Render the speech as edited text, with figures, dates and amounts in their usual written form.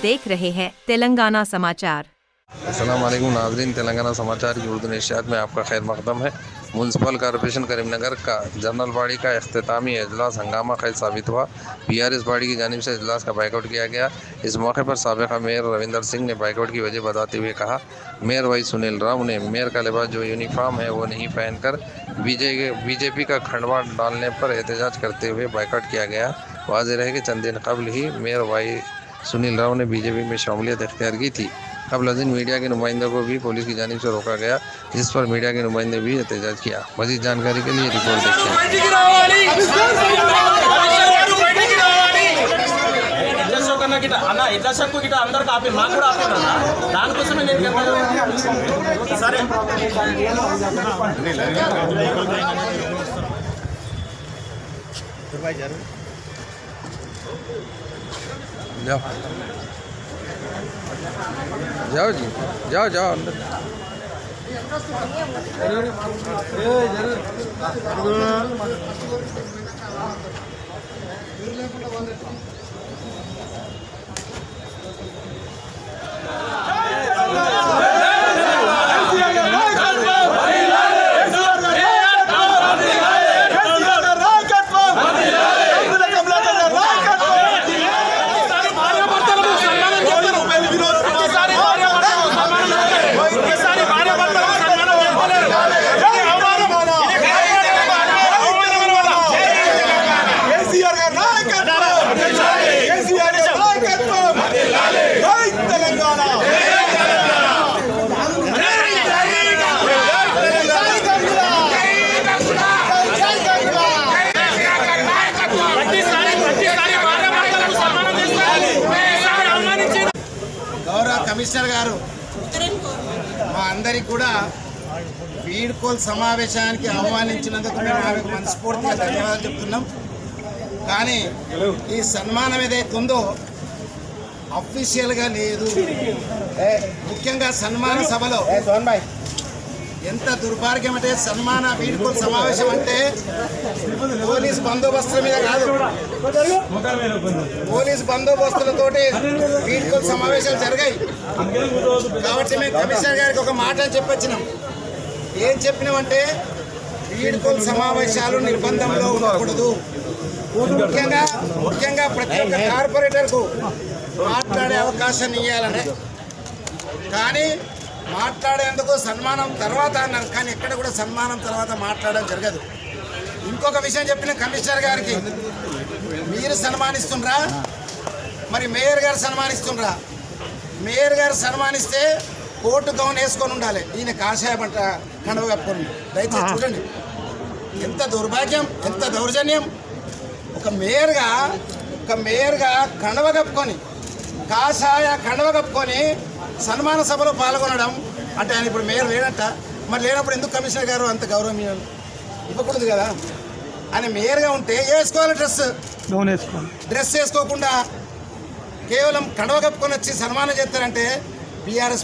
देख रहे हैं तेलंगाना समाचार। अस्सलाम वालेकुम नाज़रीन, तेलंगाना समाचार की उर्दू नशियात में आपका खैर मकदम है। म्यूनसिपल कॉरपोरेशन करीमनगर का जनरल बॉडी का इख्तितामी इजलास हंगामा खेज साबित हुआ। PRS बॉडी की जानिब से इजलास का बाइकआउट किया गया। इस मौके पर साबिक़ा मेयर रविंदर सिंह ने बाइकआउट की वजह बताते हुए कहा, मेयर वाई सुनील राव ने मेयर का लिबास जो यूनिफॉर्म है वो नहीं पहनकर बीजेपी का खंडवा डालने पर एहतजाज करते हुए बाइकआउट किया गया। वाज़ेह रहे कि चंद दिन कबल ही मेयर वाई सुनील राव ने बीजेपी में शमूलियत इख्तियार की थी। कबल मीडिया के नुमाइंदों को भी पुलिस की जानिब से रोका गया, जिस पर मीडिया के नुमाइंदे भी एहतजाज किया। मज़ीद जानकारी के लिए रिपोर्ट देखिए। जाओ जी, जाओ जाओ अंदर। కమిషనర్ గారు మా అందరికి కూడా వీడ్కోల్ సమావేశానికి ఆహ్వానించినందుకు మేము ఆమెకు మనస్ఫూర్తిగా ధన్యవాదాలు చెప్తున్నాం. కానీ ఈ సన్మానం ఏదైతే ఉందో అఫీషియల్గా లేదు. ముఖ్యంగా సన్మాన సభలో ఎంత దుర్భాగ్యం అంటే సన్మాన వీడ్కోల్ సమావేశం అంటే పోలీస్ బందోబస్తుల మీద కాదు, పోలీస్ బందోబస్తులతోటి వీడ్కోల్ సమావేశాలు జరిగాయి. కాబట్టి మేము కమిషనర్ గారికి ఒక మాట చెప్పొచ్చినాం. ఏం చెప్పినామంటే వీడ్కోల్ సమావేశాలు నిర్బంధంలో ఉండకూడదు. ముఖ్యంగా ప్రతి ఒక్క కార్పొరేటర్కు మాట్లాడే అవకాశాన్ని ఇవ్వాలని. కానీ మాట్లాడేందుకు సన్మానం తర్వాత అన్నారు, కానీ ఎక్కడ కూడా సన్మానం తర్వాత మాట్లాడడం జరగదు. ఇంకొక విషయం చెప్పిన కమిషనర్ గారికి, మీరు సన్మానిస్తుండ్రా, మరి మేయర్ గారు సన్మానిస్తుండ్రా? మేయర్ గారు సన్మానిస్తే కోర్టు గౌన్ వేసుకొని ఉండాలి, ఈయన కాషాయ పంట కండవ కప్పుకొని. దయచేసి చూడండి, ఎంత దౌర్భాగ్యం, ఎంత దౌర్జన్యం. ఒక మేయర్గా కండవ కప్పుకొని, కాషాయ కండవ కప్పుకొని సన్మాన సభలో పాల్గొనడం అంటే ఆయన ఇప్పుడు మేయర్ లేనట్ట. మరి లేనప్పుడు ఎందుకు కమిషనర్ గారు అంత గౌరవం ఇవ్వకూడదు కదా? ఆయన మేయర్గా ఉంటే వేసుకోవాలి, డ్రెస్ వేసుకోకుండా కేవలం కండవ కప్పుకొని వచ్చి సన్మానం చేస్తారంటే BRS